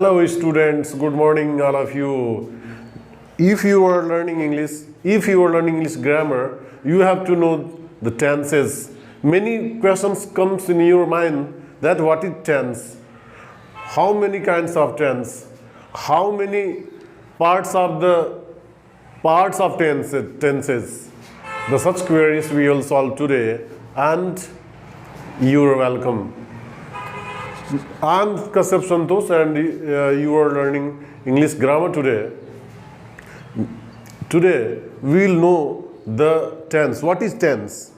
Hello students, good morning all of you. If you are learning English grammar, you have to know the tenses. Many questions comes in your mind that what is tense? How many kinds of tense? How many parts of tenses? The such queries we will solve today, and you are welcome. I am Kashyap Santosh and you are learning English grammar today. Today we will know the tense. What is tense?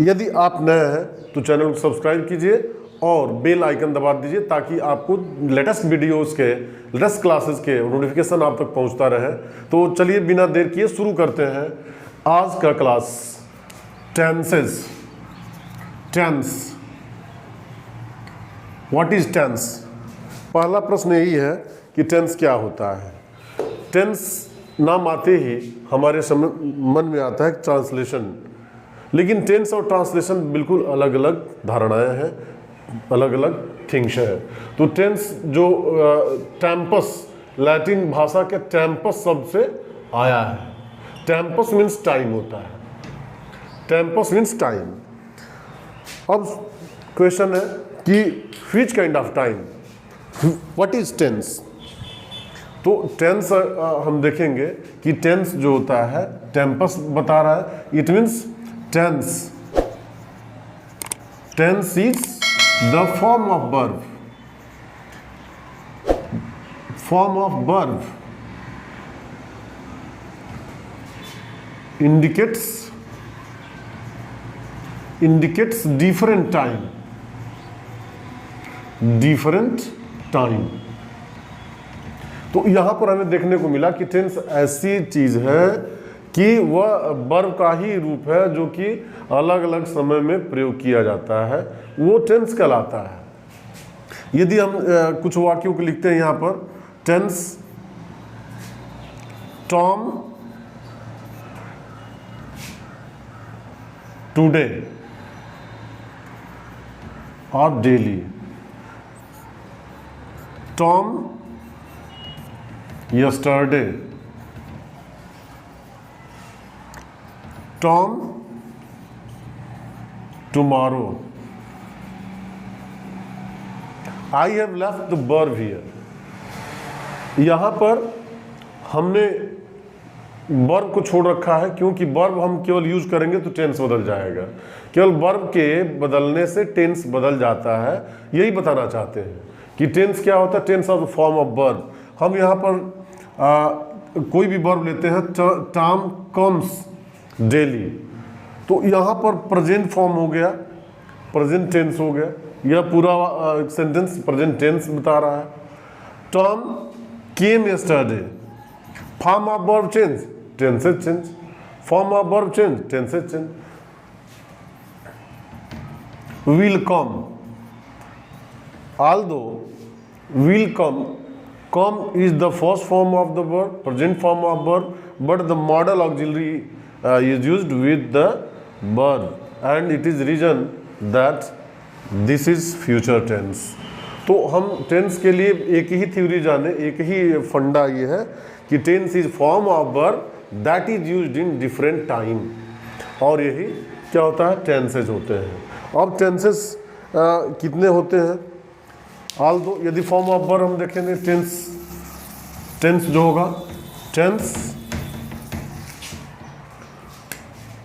यदि आप नए हैं तो channel को subscribe कीजिए और bell icon दबा दीजिए ताकि आपको लेटेस्ट वीडियोस के लेटेस्ट क्लासेस के नोटिफिकेशन आप तक पहुंचता रहे। तो चलिए बिना देर किए शुरू करते हैं आज का class. Tenses. Tense, what is tense? पहला प्रश्न यही है कि टेंस क्या होता है। टेंस नाम आते ही हमारे मन में आता है ट्रांसलेशन, लेकिन टेंस और ट्रांसलेशन बिल्कुल अलग अलग धारणाएं हैं, अलग अलग थिंग्स है। तो टेंस जो टेम्पस, लैटिन भाषा के टेम्पस शब्द से आया है। टेम्पस मीन्स टाइम होता है। Tempest means time. अब क्वेश्चन है कि which kind of time, what is tense? तो टेंस हम देखेंगे कि टेंस जो होता है टेम्पस बता रहा है। It means tense is the form of verb. Form of verb indicates different time. तो यहां पर हमें देखने को मिला कि टेंस ऐसी चीज है कि वह वर्ब का ही रूप है जो कि अलग अलग समय में प्रयोग किया जाता है, वो टेंस कहलाता है। यदि हम कुछ वाक्यों को लिखते हैं यहां पर, टेंस टॉम टुडे और daily, Tom yesterday, Tom tomorrow. I have left the verb here. यहाँ पर हमने वर्ब को छोड़ रखा है क्योंकि वर्ब हम केवल यूज करेंगे तो टेंस बदल जाएगा। केवल वर्ब के बदलने से टेंस बदल जाता है, यही बताना चाहते हैं कि टेंस क्या होता है। Tense of the form of verb. हम यहाँ पर कोई भी वर्ब लेते हैं, टॉम कम्स डेली, तो यहाँ पर प्रेजेंट फॉर्म हो गया, प्रेजेंट टेंस हो गया। यह पूरा सेंटेंस प्रेजेंट टेंस बता रहा है। Tom came yesterday, form of verb change, tenses change. Form of verb change, tenses change. Will come, although will come is the first form of the verb, present form of verb, but the modal auxiliary is used with the verb, and it is reason that this is future tense. तो हम tense के लिए एक ही theory जाने, एक ही फंडा ये है कि tense is form of verb that is used in different time, और यही क्या होता है, टेंसेज होते हैं। अब टेंसेस कितने होते हैं? ऑल्दो यदि फॉर्म ऑफ वर्ब हम देखेंगे, टेंस जो होगा, टेंस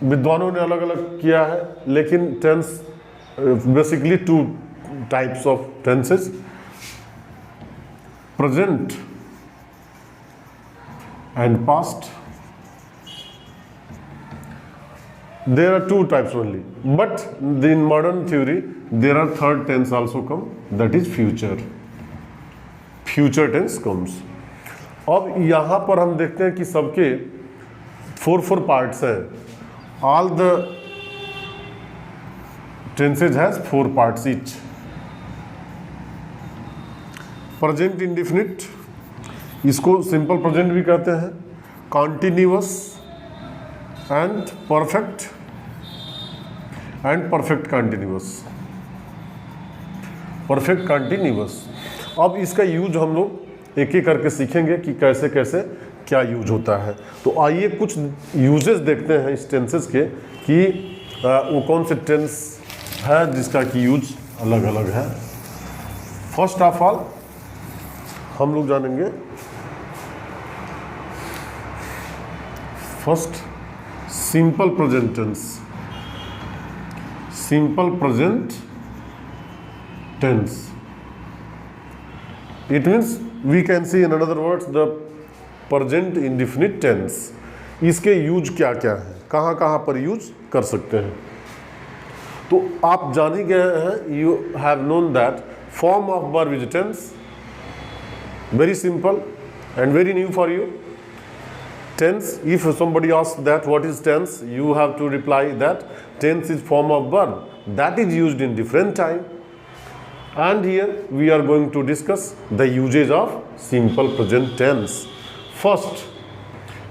विद्वानों ने अलग अलग किया है, लेकिन tense basically two types of tenses, present and past. There are two types only, but in modern theory there are third tense also come, that is future. Future tense comes. अब यहाँ पर हम देखते हैं कि सबके 4 parts हैं। All the tenses has 4 parts each. Present indefinite, इसको simple present भी कहते हैं, continuous and perfect and perfect continuous. अब इसका यूज हम लोग एक एक करके सीखेंगे कि कैसे कैसे क्या यूज होता है। तो आइए कुछ यूजेस देखते हैं इस टेंसेस के कि वो कौन से टेंस है जिसका कि यूज अलग अलग है। फर्स्ट ऑफ ऑल हम लोग जानेंगे first simple present tense. Simple present tense, it means we can see in another words the present indefinite tense। इसके यूज क्या क्या है, कहाँ कहाँ पर यूज कर सकते हैं। तो आप जान ही गए हैं, you have known that form of verb is tense, very simple and very new for you। Tense, if somebody asks that what is tense, you have to reply that tense is form of verb that is used in different time। And here we are going to discuss the usage of simple present tense। First,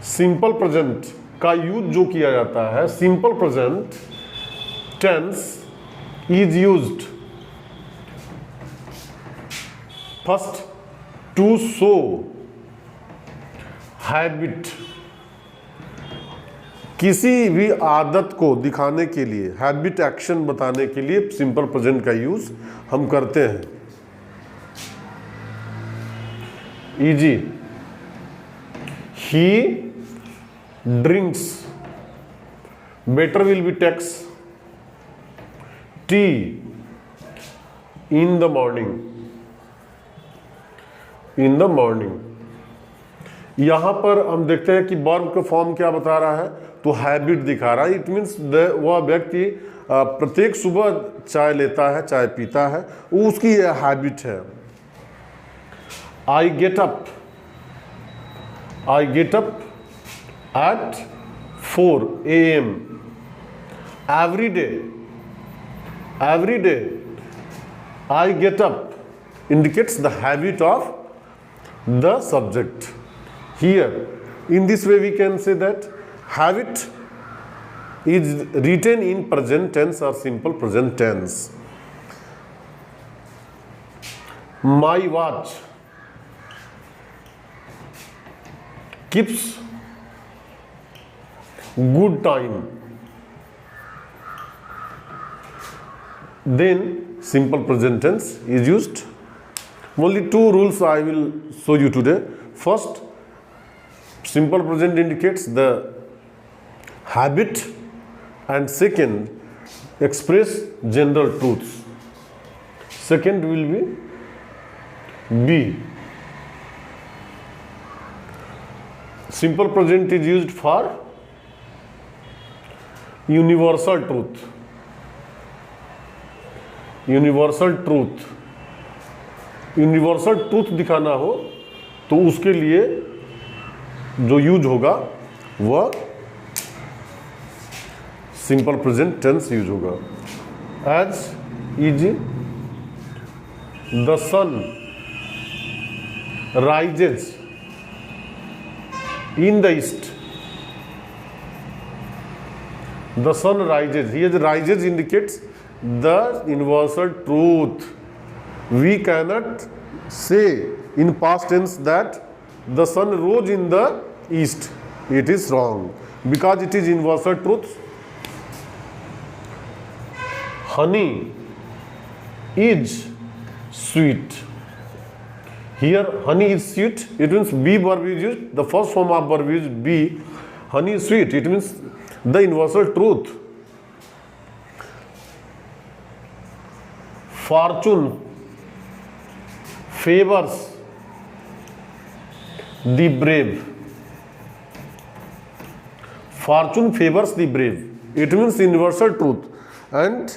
simple present का use जो किया जाता है, simple present tense is used first to show habit। किसी भी आदत को दिखाने के लिए, हैबिट एक्शन बताने के लिए सिंपल प्रेजेंट का यूज हम करते हैं। Eg, he drinks, better will be takes tea in the morning. In the morning यहां पर हम देखते हैं कि वर्ब का फॉर्म क्या बता रहा है, तो हैबिट दिखा रहा है। इट मीन्स वह व्यक्ति प्रत्येक सुबह चाय लेता है, चाय पीता है, वो उसकी हैबिट है। I get up at 4 AM every day. I get up indicates the habit of the subject। Here in this way we can say that habit is written in present tense or simple present tense। My watch keeps good time। Then simple present tense is used। Only two rules I will show you today। First, simple present indicates the habit, and second, express general truths। Second will be simple present is used for universal truth। Universal truth दिखाना हो तो उसके लिए जो use होगा वह simple present tense use होगा। As eg, the sun rises in the east. The sun rises, here rises indicates the universal truth। We cannot say in past tense that the sun rose in the east। It is wrong because it is universal truth। Honey is sweet। Here honey is sweet, it means be verb is used, the first form of verb is be। Honey is sweet, it means the universal truth। Fortune favors the brave। Fortune favors the brave, it means universal truth। And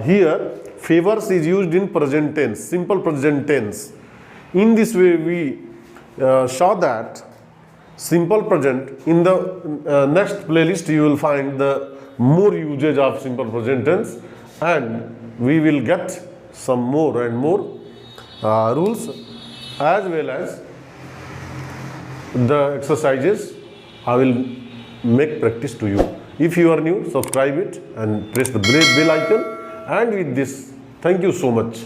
here favors is used in present tense, simple present tense। In this way we saw that simple present in the next playlist you will find the more usage of simple present tense, and we will get some more and more rules as well as the exercises I will make practice to you। If you are new, subscribe it and press the bell icon। And with this, thank you so much।